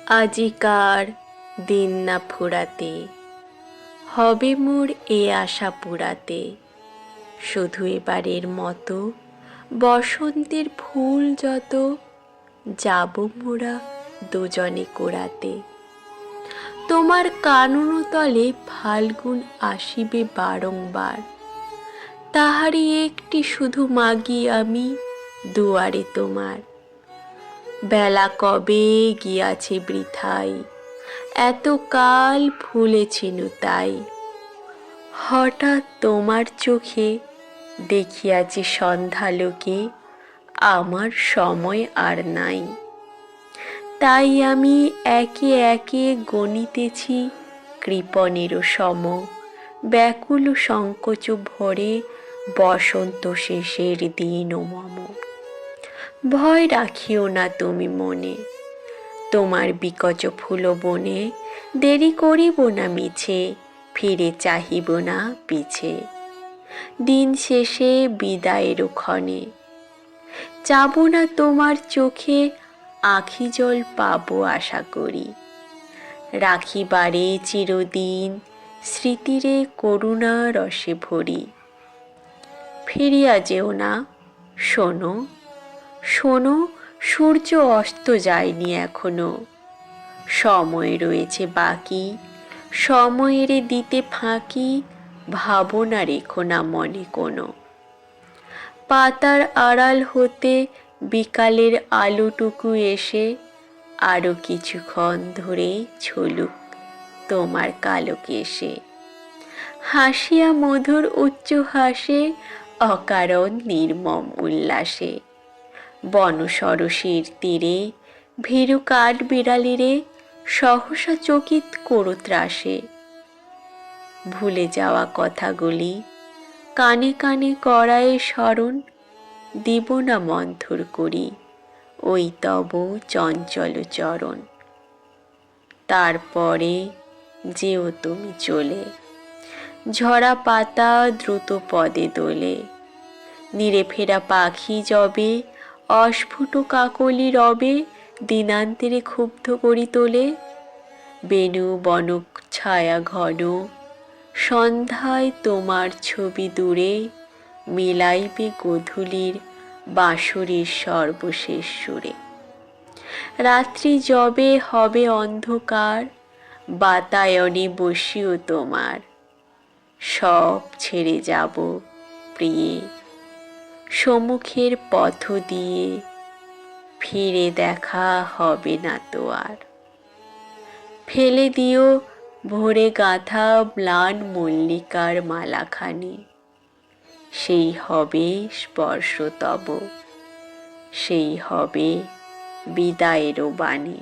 আজিকার দিন না ফুরাতে, হবে মোর এ আশা পুরাতে। শুধু এবারের মতো বসন্তের ফুল যত, যাব মোরা দুজনে কোড়াতে। তোমার কানন তলে ফাল্গুন আসিবে বারংবার, তাহারই একটি শুধু মাগি আমি দুয়ারে তোমার। বেলা কবে গিয়াছে বৃথাই, এত কাল ভুলেছিনু তাই। হঠাৎ তোমার চোখে দেখিয়াছি সন্ধ্যালোকে, আমার সময় আর নাই। তাই আমি একে একে গণিতেছি কৃপণেরও সম, ব্যাকুল সংকোচ ভরে বসন্ত শেষের দিন মম। ভয় রাখিও না তুমি মনে, তোমার বিকচ ফুল বনে দেরি করিব না মিছে, ফিরে চাহিব না পিছে। দিন শেষে বিদায়ের ক্ষণে যাব না তোমার চোখে, আঁখি জল পাবো আশা করি। রাখিবারে চিরদিন স্মৃতিরে করুণা রসে ভরি। ফিরিয়া যেও না, শোনো শোনো, সূর্য অস্ত যায়নি এখনো। সময় রয়েছে বাকি, সময়ের দিতে ফাঁকি, ভাবনা রেখো না মনে কোনো। পাতার আড়াল হতে বিকালের আলোটুকু এসে আরো কিছুক্ষণ ধরে ঝুলুক তোমার কালো কেশে। হাসিয়া মধুর উচ্চ হাসে, অকারণ নির্মম উল্লাসে। বন সরসীর তীরে ভীরু কাঠ বিড়ালিরে সহসা চকিত করো ত্রাসে। ভুলে যাওয়া কথাগুলি কানে কানে করায় স্মরণ, দিব না মন্থর করি ওই তব চঞ্চল চরণ। তারপরে যেও তুমি চলে, ঝরা পাতা দ্রুত পদে দোলে। নিরে ফেরা পাখি যবে অস্ফুট কাকলি রবে, দিনান্তেরে ক্ষুব্ধ করি তোলে। বেণু বনক ছায়া ঘন, সন্ধ্যায় তোমার ছবি দূরে মিলাইবে গোধূলির বাঁশরীর সর্বশেষ সুরে। রাত্রি যবে হবে অন্ধকার, বাতায়নে বসিও তোমার। সব ছেড়ে যাব প্রিয়ে, সম্মুখের পথ দিয়ে, ফিরে দেখা হবে না তো আর। ফেলে দিও ভোরে গাঁথা ম্লান মল্লিকার মালাখানি, সেই হবে স্পর্শ তব, সেই হবে বিদায়েরও বাণী।